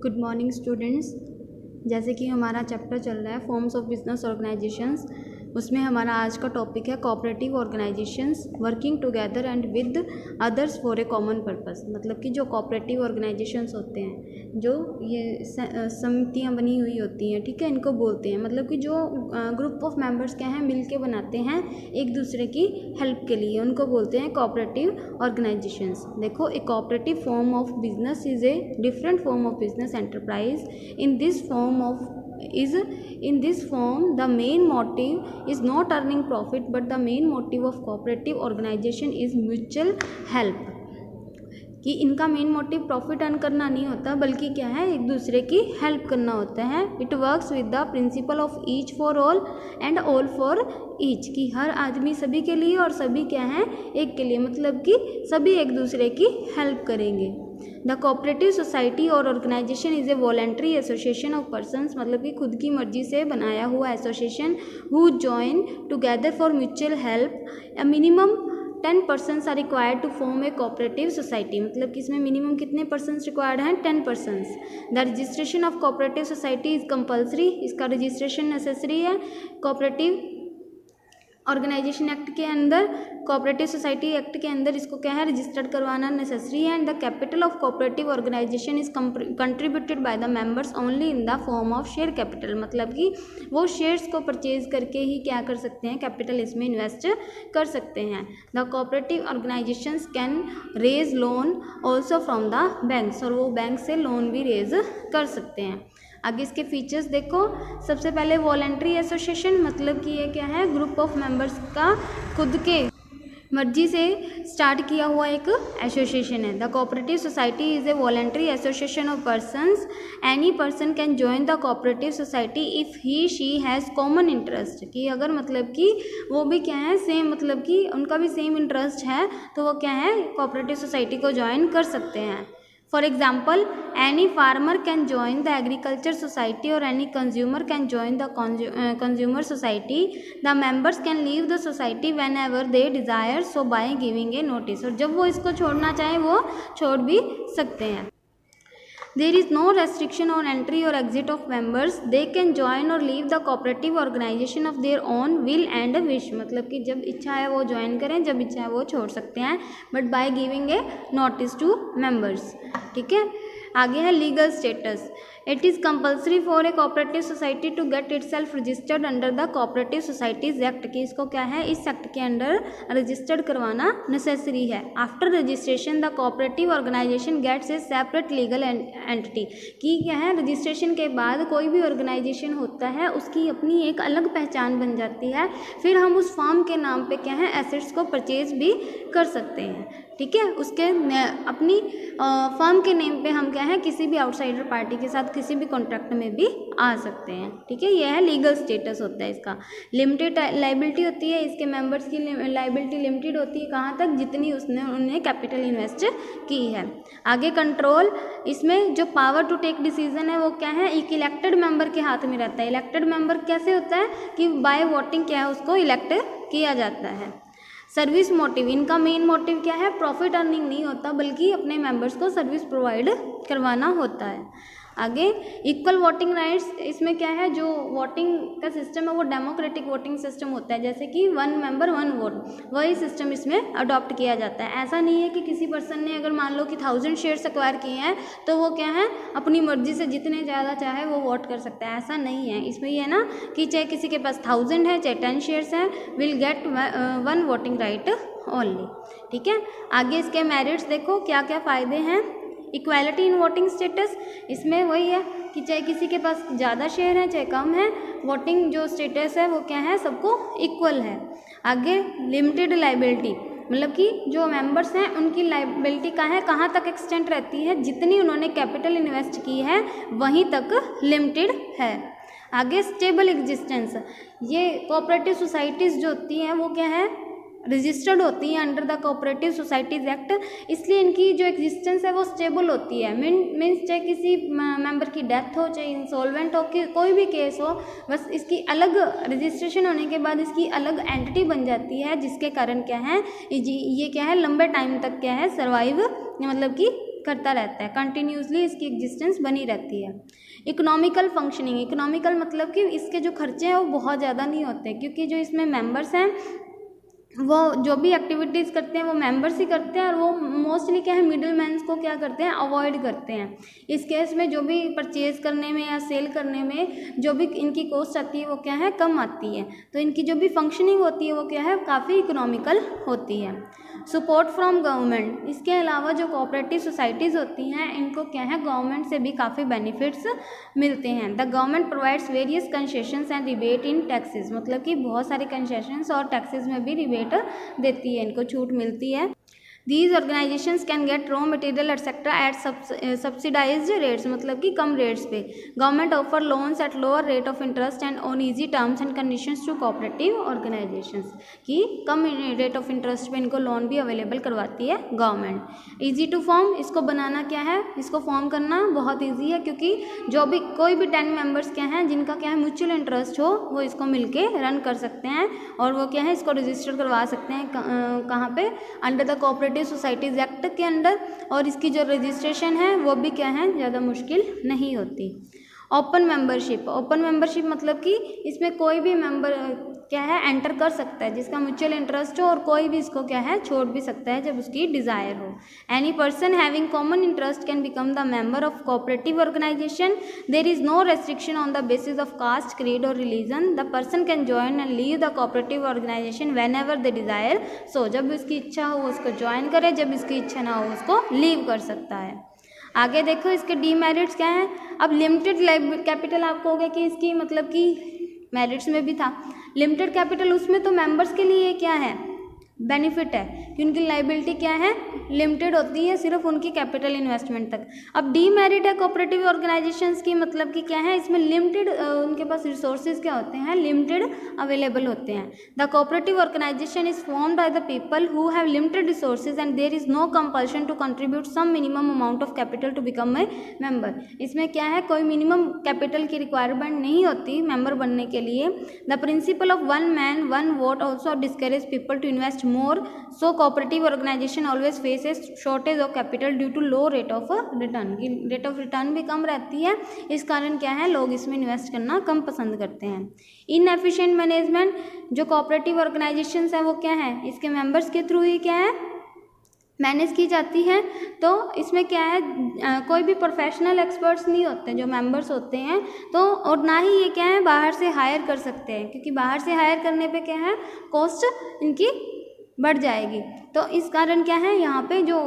Good morning students. जैसे कि हमारा चैप्टर चल रहा है फॉर्म्स ऑफ बिजनेस ऑर्गेनाइजेशंस, उसमें हमारा आज का टॉपिक है cooperative organisations working together and with others for a common purpose. मतलब कि जो कोऑपरेटिव ऑर्गेनाइजेशंस होते हैं, जो ये समितियाँ बनी हुई होती हैं, ठीक है, इनको बोलते हैं। मतलब कि जो ग्रुप ऑफ मेंबर्स क्या हैं, मिल के बनाते हैं एक दूसरे की हेल्प के लिए, उनको बोलते हैं कोऑपरेटिव ऑर्गेनाइजेशंस। देखो, ए cooperative form of business is a different form of business enterprise. In this form the main motive is not earning profit, but the main motive of cooperative organization is mutual help। कि इनका main motive profit earn करना नहीं होता, बल्कि क्या है, एक दूसरे की हेल्प करना होता है। It works with the principle of each for all and all for each, कि हर आदमी सभी के लिए और सभी क्या हैं, एक के लिए। मतलब कि सभी एक दूसरे की हेल्प करेंगे। द कोऑपरेटिव सोसाइटी और organisation is a voluntary association of persons. मतलब कि खुद की मर्जी से बनाया हुआ association who join together for mutual help. A minimum 10 persons are required to form a cooperative society. मतलब कि इसमें मिनिमम कितने पर्सन्स रिक्वायर्ड हैं, 10 persons। The registration of cooperative society is compulsory. इसका रजिस्ट्रेशन नेसेसरी है। कोऑपरेटिव ऑर्गेनाइजेशन एक्ट के अंदर, cooperative society act के अंदर इसको क्या है, रजिस्टर्ड करवाना नेसेसरी है। And the capital of cooperative organisation is contributed by the members only in the form of share capital. मतलब कि वो शेयर्स को परचेज करके ही क्या कर सकते हैं, कैपिटल इसमें इन्वेस्ट कर सकते हैं। The cooperative organisations can raise loan also from the banks, और वो बैंक से लोन भी रेज कर सकते हैं। आगे इसके फीचर्स देखो। सबसे पहले वॉलेंट्री एसोसिएशन, मतलब कि ये क्या है, ग्रुप ऑफ मेंबर्स का खुद के मर्जी से स्टार्ट किया हुआ एक एसोसिएशन है। The cooperative society is a voluntary association of persons. Any person can join the cooperative society if he she has common interest, कि अगर मतलब कि वो भी क्या है, सेम, मतलब कि उनका भी सेम इंटरेस्ट है, तो वो क्या है, कोऑपरेटिव सोसाइटी को ज्वाइन कर सकते हैं। For example, any farmer can join the agriculture society or any consumer can join the consumer society. The members can leave the society whenever they desire, so by giving a notice। और जब वो इसको छोड़ना चाहें वो छोड़ भी सकते हैं। There is no restriction on entry or exit of members. They can join or leave the cooperative organization of their own will and wish। मतलब कि जब इच्छा है वो ज्वाइन करें, जब इच्छा है वो छोड़ सकते हैं, but by giving a notice to members. ठीक है, आगे है legal status. It is compulsory for a cooperative society to get itself registered under the cooperative societies act, कि इसको क्या है, इस एक्ट के अंडर रजिस्टर्ड करवाना नेसेसरी है। After registration the cooperative organisation gets a separate legal entity, कि क्या है, रजिस्ट्रेशन के बाद कोई भी ऑर्गेनाइजेशन होता है उसकी अपनी एक अलग पहचान बन जाती है। फिर हम उस फॉर्म के नाम पे क्या है, एसेट्स को परचेज भी कर सकते हैं। ठीक है, उसके अपनी फर्म के नेम पे हम क्या है, किसी भी आउटसाइडर पार्टी के साथ किसी भी कॉन्ट्रैक्ट में भी आ सकते हैं। ठीक है, यह है लीगल स्टेटस होता है इसका। लिमिटेड लाइबिलिटी होती है, इसके मेंबर्स की लाइबिलिटी लिमिटेड होती है, कहाँ तक, जितनी उन्हें कैपिटल इन्वेस्ट की है। आगे कंट्रोल, इसमें जो पावर टू टेक डिसीजन है वो क्या है, एक इलेक्टेड मेंबर के हाथ में रहता है। इलेक्टेड मेंबर कैसे होता है कि बाय वोटिंग क्या है, उसको इलेक्ट किया जाता है। सर्विस मोटिव, इनका मेन मोटिव क्या है, प्रॉफिट अर्निंग नहीं होता, बल्कि अपने मेंबर्स को सर्विस प्रोवाइड करवाना होता है। आगे इक्वल वोटिंग राइट्स, इसमें क्या है, जो वोटिंग का सिस्टम है वो डेमोक्रेटिक वोटिंग सिस्टम होता है, जैसे कि 1 member 1 vote, वही सिस्टम इसमें अडॉप्ट किया जाता है। ऐसा नहीं है कि किसी पर्सन ने अगर मान लो कि 1000 शेयर्स एक्वायर किए हैं तो वो क्या है, अपनी मर्जी से जितने ज़्यादा चाहे वो वोट कर सकता है, ऐसा नहीं है। इसमें ये है ना कि चाहे किसी के पास 1000 है, चाहे 10 शेयर्स हैं, will get 1 voting right only. ठीक है, आगे इसके मेरिट्स देखो, क्या क्या फ़ायदे हैं। इक्वालिटी इन वोटिंग स्टेटस, इसमें वही है कि चाहे किसी के पास ज़्यादा शेयर है चाहे कम है, वोटिंग जो स्टेटस है वो क्या है, सबको इक्वल है। आगे लिमिटेड लाइबिलिटी, मतलब कि जो मेंबर्स हैं उनकी लाइबिलिटी कहाँ तक एक्सटेंड रहती है, जितनी उन्होंने कैपिटल इन्वेस्ट की है वहीं तक लिमिटेड है। आगे स्टेबल एग्जिस्टेंस, ये कोऑपरेटिव सोसाइटीज़ जो होती हैं वो क्या है, रजिस्टर्ड होती हैं under the cooperative societies act, इसलिए इनकी जो एग्जिस्टेंस है वो स्टेबल होती है। मीन्स चाहे किसी मेंबर की डेथ हो, चाहे इंसॉल्वेंट हो, कि कोई भी केस हो, बस इसकी अलग रजिस्ट्रेशन होने के बाद इसकी अलग एंटिटी बन जाती है, जिसके कारण क्या है, ये क्या है, लंबे टाइम तक क्या है, सर्वाइव मतलब कि करता रहता है, कंटिन्यूसली इसकी एग्जिस्टेंस बनी रहती है। इकोनॉमिकल फंक्शनिंग, इकोनॉमिकल मतलब कि इसके जो खर्चे हैं वो बहुत ज़्यादा नहीं होते, क्योंकि जो इसमें मेंबर्स हैं वो जो भी एक्टिविटीज़ करते हैं वो मेंबर्स ही करते हैं, और वो मोस्टली क्या है मिडिल मैन्स को क्या करते हैं, अवॉइड करते हैं। इस केस में जो भी परचेज करने में या सेल करने में जो भी इनकी कॉस्ट आती है वो क्या है, कम आती है। तो इनकी जो भी फंक्शनिंग होती है वो क्या है, काफ़ी इकोनॉमिकल होती है। सपोर्ट फ्रॉम गवर्नमेंट, इसके अलावा जो कोऑपरेटिव सोसाइटीज़ होती हैं इनको क्या है, गवर्नमेंट से भी काफ़ी बेनिफिट्स मिलते हैं। The government provides various concessions and rebate in taxes, मतलब कि बहुत सारे कंसेशंस और टैक्सेस में भी रिबेट देती है, इनको छूट मिलती है। These organizations can get raw material etc. at subsidized rates, मतलब कि कम रेट्स पे। Government offer loans at lower rate of interest and on easy terms and conditions to cooperative organisations, कि कम रेट ऑफ इंटरेस्ट पे इनको loan भी available करवाती है गवर्नमेंट। ईजी टू फॉर्म, इसको बनाना क्या है, इसको फॉर्म करना बहुत ईजी है, क्योंकि जो भी कोई भी 10 मेंबर्स क्या हैं जिनका क्या है म्यूचुअल इंटरेस्ट हो वो इसको मिलके रन कर सकते हैं, और वो क्या है इसको रजिस्टर करवा सकते हैं कहाँ पे, under the cooperative societies act के अंडर। और इसकी जो रजिस्ट्रेशन है वो भी क्या है ज़्यादा मुश्किल नहीं होती। ओपन मेंबरशिप, ओपन मेंबरशिप मतलब कि इसमें कोई भी मेंबर क्या है एंटर कर सकता है जिसका म्यूचुअल इंटरेस्ट हो, और कोई भी इसको क्या है छोड़ भी सकता है जब उसकी डिज़ायर हो। Any person having common interest can become the member of cooperative organisation. There is no restriction on the basis of caste, creed और religion. The person can join and leave the cooperative organisation whenever the desire so, जब उसकी इच्छा हो उसको join करे, जब इसकी इच्छा ना हो उसको लीव कर सकता है। आगे देखो इसके डीमेरिट्स क्या हैं। अब लिमिटेड कैपिटल, आपको हो गया कि इसकी मतलब कि मेरिट्स में भी था लिमिटेड कैपिटल, उसमें तो मेंबर्स के लिए क्या है बेनिफिट है कि उनकी लाइबिलिटी क्या है लिमिटेड होती है, सिर्फ उनकी कैपिटल इन्वेस्टमेंट तक। अब डीमेरिट है कोऑपरेटिव ऑर्गेनाइजेशंस की, मतलब कि क्या है इसमें लिमिटेड उनके पास रिसोर्सेज क्या होते हैं, लिमिटेड अवेलेबल होते हैं। The cooperative organisation is formed by the people who have limited resources and there is no compulsion to contribute some minimum amount of capital to become a member. इसमें क्या है कोई minimum capital की requirement नहीं होती member बनने के लिए। The principle of one man one vote also discourage people to invest more, so cooperative organization always faces shortage of capital due to low rate of return। Rate of return भी कम रहती है, इस कारण क्या है लोग इसमें इन्वेस्ट करना कम पसंद करते हैं। इनएफिशिएंट मैनेजमेंट, जो कोऑपरेटिव ऑर्गेनाइजेशंस है वो क्या है इसके मेंबर्स के थ्रू ही क्या है मैनेज की जाती है। तो इसमें क्या है कोई भी प्रोफेशनल एक्सपर्ट्स नहीं होते जो मेंबर्स होते हैं, तो और ना ही ये क्या है बाहर से हायर कर सकते हैं, क्योंकि बाहर से हायर करने पे क्या है कॉस्ट इनकी बढ़ जाएगी। तो इस कारण क्या है यहाँ पे जो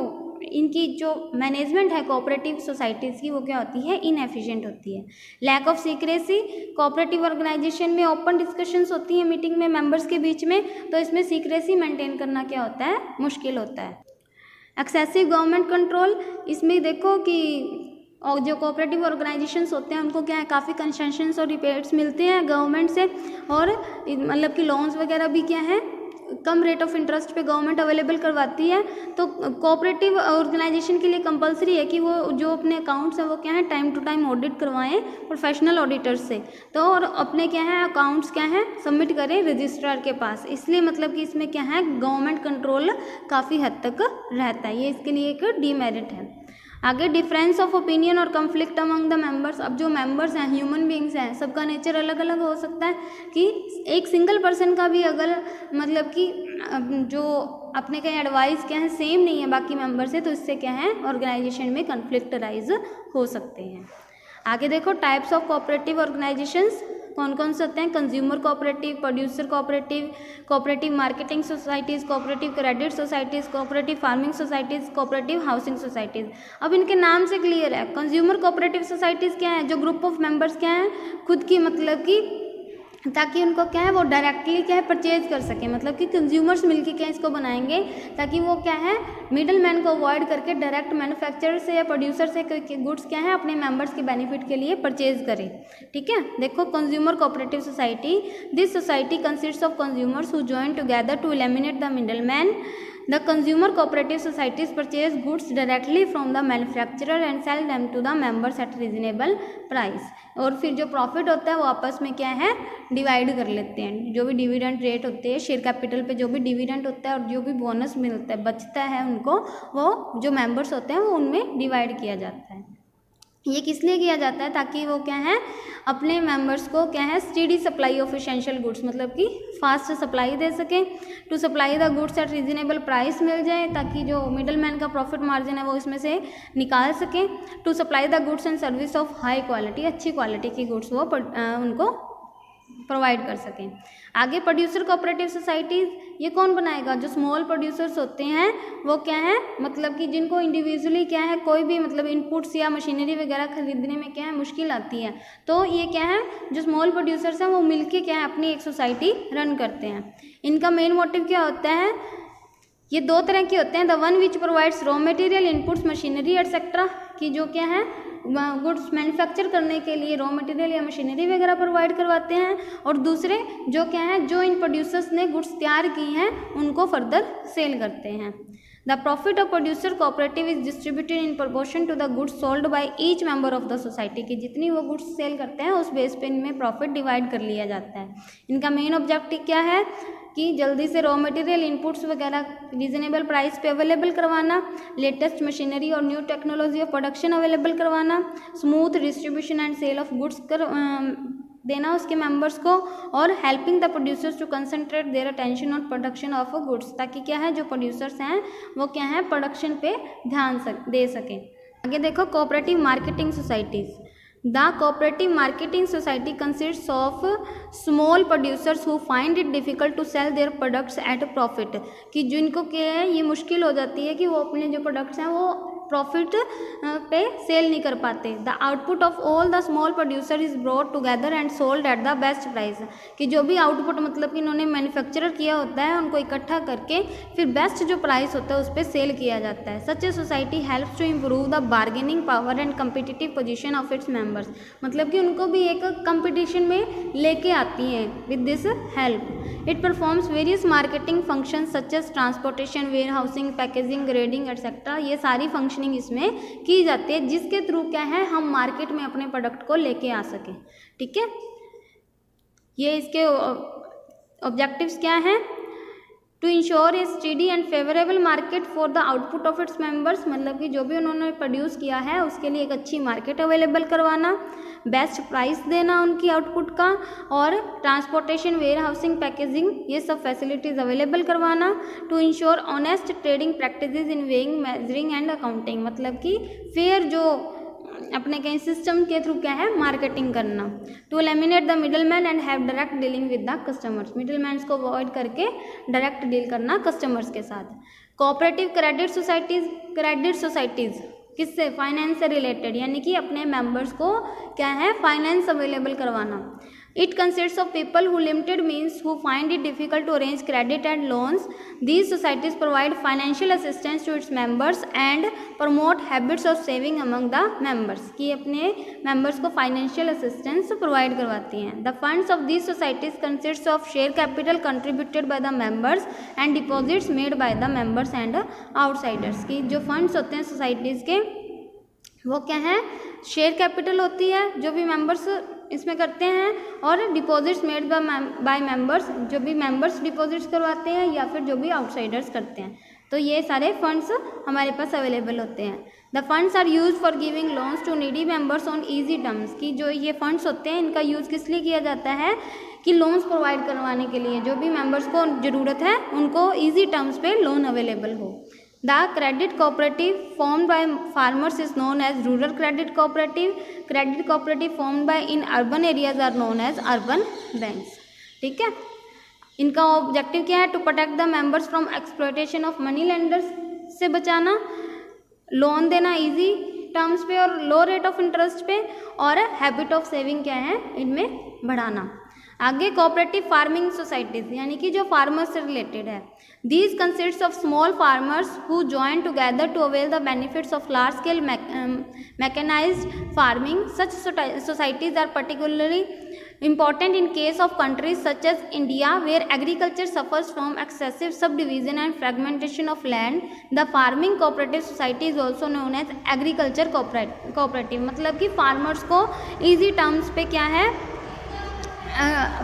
इनकी जो मैनेजमेंट है कोऑपरेटिव सोसाइटीज़ की वो क्या होती है इनएफिशिएंट होती है। Lack of secrecy, cooperative organisation में ओपन डिस्कशंस होती हैं मीटिंग में मेंबर्स के बीच में, तो इसमें सीक्रेसी मेंटेन करना क्या होता है मुश्किल होता है। एक्सेसिव गवर्नमेंट कंट्रोल, इसमें देखो कि और जो कोऑपरेटिव ऑर्गेनाइजेशंस होते हैं उनको क्या है काफ़ी कंसेशंस और रिबेट्स मिलते हैं गवर्नमेंट से, और मतलब कि लोन्स वगैरह भी क्या है कम रेट ऑफ इंटरेस्ट पे गवर्नमेंट अवेलेबल करवाती है। तो कोऑपरेटिव ऑर्गेनाइजेशन के लिए कंपलसरी है कि वो जो अपने अकाउंट्स हैं वो क्या है टाइम टू टाइम ऑडिट करवाएं प्रोफेशनल ऑडिटर्स से, तो और अपने क्या है अकाउंट्स क्या है सबमिट करें रजिस्ट्रार के पास। इसलिए मतलब कि इसमें क्या है गवर्नमेंट कंट्रोल काफ़ी हद तक रहता है, ये इसके लिए एक डीमेरिट है। आगे डिफरेंस ऑफ ओपिनियन और कन्फ्लिक्ट अमंग द मेंबर्स। अब जो मेंबर्स हैं ह्यूमन बींग्स हैं, सबका नेचर अलग अलग हो सकता है कि एक सिंगल पर्सन का भी अगर मतलब कि जो अपने कहीं एडवाइस क्या है सेम नहीं है बाकी मेंबर से, तो इससे क्या है ऑर्गेनाइजेशन में कन्फ्लिक्ट राइज हो सकते हैं। आगे देखो टाइप्स ऑफ कोऑपरेटिव ऑर्गेनाइजेशंस कौन कौन से होते हैं। Consumer cooperative, producer cooperative, cooperative marketing societies, cooperative credit societies, cooperative farming societies, cooperative housing societies. अब इनके नाम से क्लियर है कंज्यूमर कोऑपरेटिव सोसाइटीज़ क्या है, जो ग्रुप ऑफ मेंबर्स क्या है खुद की मतलब कि ताकि उनको क्या है वो डायरेक्टली क्या है परचेज कर सके, मतलब कि कंज्यूमर्स मिलके क्या इसको बनाएंगे ताकि वो क्या है मिडल मैन को अवॉइड करके डायरेक्ट मैन्युफैक्चरर से या प्रोड्यूसर से गुड्स क्या है अपने मेंबर्स के बेनिफिट के लिए परचेज करें। ठीक है, देखो consumer cooperative society, this society consists of consumers who join together to eliminate the middle man. The consumer cooperative societies purchase goods directly from the manufacturer and sell them to the members at reasonable price. और फिर जो profit होता है वो आपस में क्या है डिवाइड कर लेते हैं। जो भी डिविडेंड रेट होते हैं, शेयर कैपिटल पे जो भी डिविडेंड होता है और जो भी बोनस मिलता है बचता है उनको, वो जो मेंबर्स होते हैं वो उनमें डिवाइड किया जाता है। ये किस लिए किया जाता है? ताकि वो क्या है अपने मेंबर्स को क्या है steady supply of essential goods, मतलब कि फास्ट सप्लाई दे सकें। To supply the goods at reasonable price मिल जाए, ताकि जो मिडल मैन का प्रॉफिट मार्जिन है वो इसमें से निकाल सकें। To supply the goods and service of high quality, अच्छी क्वालिटी की गुड्स वो उनको प्रोवाइड कर सकें। आगे प्रोड्यूसर कोऑपरेटिव सोसाइटीज़, ये कौन बनाएगा? जो स्मॉल प्रोड्यूसर्स होते हैं वो क्या है मतलब कि जिनको इंडिविजुअली क्या है कोई भी मतलब इनपुट्स या मशीनरी वगैरह खरीदने में क्या है मुश्किल आती है, तो ये क्या है जो स्मॉल प्रोड्यूसर्स हैं वो मिलके क्या है अपनी एक सोसाइटी रन करते हैं। इनका मेन मोटिव क्या होता है? ये दो तरह के होते हैं। The one which provides raw material inputs machinery etcetera, कि जो क्या है गुड्स मैन्युफैक्चर करने के लिए रॉ मटेरियल या मशीनरी वगैरह प्रोवाइड करवाते हैं, और दूसरे जो क्या है जो इन प्रोड्यूसर्स ने गुड्स तैयार की हैं उनको फर्दर सेल करते हैं। The profit of producer cooperative is distributed in proportion to the goods sold by each member of the society, की जितनी वो गुड्स सेल करते हैं उस बेस पे इनमें प्रॉफिट डिवाइड कर लिया जाता है। इनका मेन ऑब्जेक्टिव क्या है कि जल्दी से रॉ मटेरियल इनपुट्स वगैरह रीजनेबल प्राइस पे अवेलेबल करवाना, लेटेस्ट मशीनरी और new technology of production available करवाना, smooth distribution and sale of goods देना उसके मेंबर्स को, और helping the producers to concentrate their attention on production of goods, ताकि क्या है जो प्रोड्यूसर्स हैं वो क्या है प्रोडक्शन पे ध्यान दे सकें। आगे देखो cooperative marketing societies. The cooperative marketing society consists of small producers who find it difficult to sell their products at a profit, कि जिनको क्या है ये मुश्किल हो जाती है कि वो अपने जो प्रोडक्ट्स हैं वो प्रॉफिट पे सेल नहीं कर पाते। The output of all the small producer is brought together and sold at the best price, कि जो भी आउटपुट मतलब कि इन्होंने मैन्युफैक्चर किया होता है उनको इकट्ठा करके फिर बेस्ट जो प्राइस होता है उस पर सेल किया जाता है। Such a society helps to improve the bargaining power and competitive position of its members, मतलब कि उनको भी एक कंपटीशन में लेके आती हैं with this help. It performs various marketing function such as transportation, warehousing, packaging, grading etcetera, ये सारी फंक्शनिंग इसमें की जाती है जिसके थ्रू क्या है हम मार्केट में अपने प्रोडक्ट को लेके आ सकें। ठीक है, ये इसके ऑब्जेक्टिव्स क्या हैं? To ensure a steady and favourable market for the output of its members, मतलब कि जो भी उन्होंने प्रोड्यूस किया है उसके लिए एक अच्छी मार्केट अवेलेबल करवाना, बेस्ट प्राइस देना उनकी आउटपुट का, और ट्रांसपोर्टेशन, वेयर हाउसिंग, पैकेजिंग, ये सब फैसिलिटीज़ अवेलेबल करवाना। To ensure honest trading practices in weighing, measuring and accounting, मतलब कि फेयर जो अपने कहीं सिस्टम के थ्रू क्या है मार्केटिंग करना। To eliminate the middle man and have direct dealing with the customers, middle mans को अवॉइड करके डायरेक्ट डील करना कस्टमर्स के साथ। कोऑपरेटिव क्रेडिट सोसाइटीज़ किससे? फाइनेंस से रिलेटेड, यानी कि अपने मेंबर्स को क्या है फाइनेंस अवेलेबल करवाना। It consists of people who limited means who find it difficult to arrange credit and loans. These societies provide financial assistance to its members and promote habits of saving among the members, कि अपने members को financial assistance provide करवाती हैं। The funds of these societies consists of share capital contributed by the members and deposits made by the members and outsiders, कि जो funds होते हैं societies के वो क्या है शेयर कैपिटल होती है जो भी मेंबर्स इसमें करते हैं, और डिपॉजिट्स मेड बाय मेंबर्स, जो भी मेंबर्स डिपॉजिट्स करवाते हैं या फिर जो भी आउटसाइडर्स करते हैं। तो ये सारे फंड्स हमारे पास अवेलेबल होते हैं। The funds are use for giving loans to needy members on easy terms, की जो ये फंड्स होते हैं इनका यूज़ किस लिए किया जाता है कि लोन्स प्रोवाइड करवाने के लिए, जो भी मेंबर्स को ज़रूरत है उनको ईजी टर्म्स पे लोन अवेलेबल हो। The credit cooperative formed by farmers is known as rural credit cooperative. Credit cooperative formed by in urban areas are known as urban banks. ठीक है, इनका ऑब्जेक्टिव क्या है? To protect the members from exploitation of money lenders, से बचाना, loan देना easy terms पे और लो रेट ऑफ इंटरेस्ट पे, और हैबिट ऑफ सेविंग क्या है इनमें बढ़ाना। आगे कोऑपरेटिव फार्मिंग सोसाइटीज़, यानी कि जो फार्मर्स से रिलेटेड है। These consist of small farmers who join together to avail the benefits of large scale mechanised farming. Such societies are particularly important in case of countries such as India where agriculture suffers from excessive subdivision and fragmentation of land. The farming cooperative society is also known as agriculture cooperative. मतलब कि farmers को easy terms पे क्या है,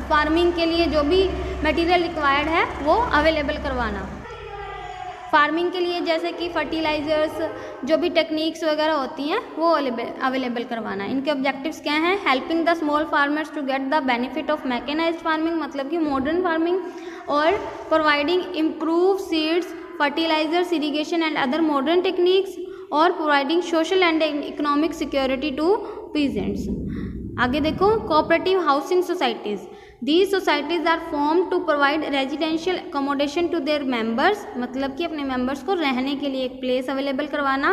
farming के लिए जो भी मटेरियल रिक्वायर्ड है वो अवेलेबल करवाना। फार्मिंग के लिए जैसे कि फर्टिलाइजर्स, जो भी टेक्निक्स वगैरह होती हैं वो अवेलेबल करवाना। इनके ऑब्जेक्टिव्स क्या हैं? Helping the small farmers to get the benefit of mechanised farming, मतलब कि मॉडर्न फार्मिंग, और providing improve seeds, fertilisers, irrigation and other modern techniques, और providing social and economic security to peasants. आगे देखो, cooperative housing societies. These societies are formed to provide residential accommodation to their members, मतलब कि अपने members को रहने के लिए एक place अवेलेबल करवाना।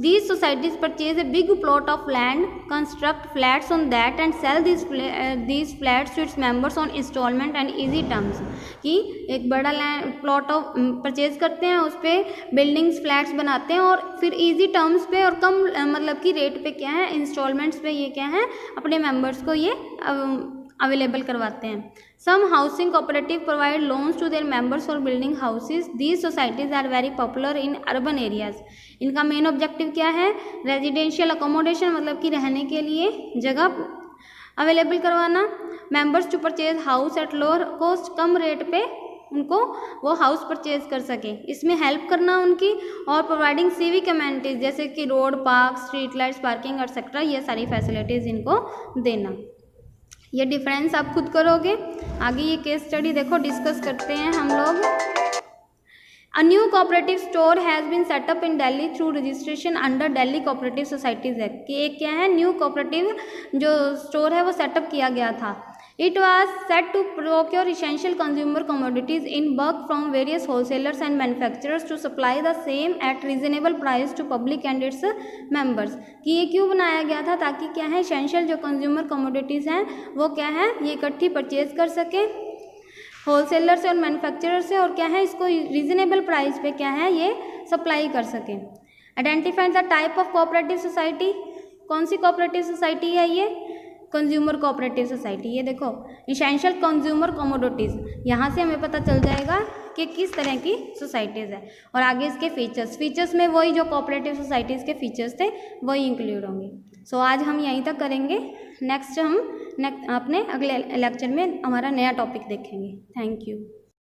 These societies purchase a big plot of land, construct flats on that and sell these flats to its members on installment and easy terms। कि एक बड़ा लैंड प्लॉट ऑफ परचेज करते हैं, उस पर बिल्डिंग्स फ्लैट्स बनाते हैं और फिर इजी टर्म्स पे और कम मतलब कि रेट पे क्या है, इंस्टॉलमेंट्स पे ये क्या है, अपने मेंबर्स को ये अवेलेबल करवाते हैं। Some housing cooperative provide loans to their members for building houses. These societies are very popular in urban areas. इनका मेन ऑब्जेक्टिव क्या है? रेजिडेंशियल अकोमोडेशन, मतलब कि रहने के लिए जगह अवेलेबल करवाना। Members to purchase house at lower cost, कम रेट पे उनको वो हाउस परचेज कर सके, इसमें हेल्प करना उनकी। और प्रोवाइडिंग सिविक अमेनिटीज जैसे कि road, park, street lights, parking etcetera, ये सारी फैसिलिटीज़ इनको देना। ये डिफरेंस आप खुद करोगे। आगे ये केस स्टडी देखो, डिस्कस करते हैं हम लोग। A new cooperative store has been set up in Delhi through registration under Delhi Cooperative Societies Act। कि एक क्या है, न्यू कोऑपरेटिव जो स्टोर है वो सेटअप किया गया था। It was set to procure essential consumer commodities in bulk from various wholesalers and manufacturers to supply the same at reasonable price to public and its members। कि ये क्यों बनाया गया था? ताकि क्या है, essential जो कंज्यूमर कमोडिटीज़ हैं वो क्या है, ये इकट्ठी परचेज कर सके होलसेलर से और मैन्युफैक्चरर से, और क्या है, इसको रीजनेबल प्राइस पे क्या है ये सप्लाई कर सके। Identify the type of cooperative society. कौन सी कोऑपरेटिव सोसाइटी है ये? Consumer cooperative society. ये देखो, इसेंशियल कंज्यूमर कमोडिटीज़, यहाँ से हमें पता चल जाएगा कि किस तरह की सोसाइटीज़ है। और आगे इसके फीचर्स में वही जो कोऑपरेटिव सोसाइटीज़ के फीचर्स थे वही इंक्लूड होंगे। सो आज हम यहीं तक करेंगे। नेक्स्ट हम अपने अगले लेक्चर में हमारा नया टॉपिक देखेंगे। Thank you.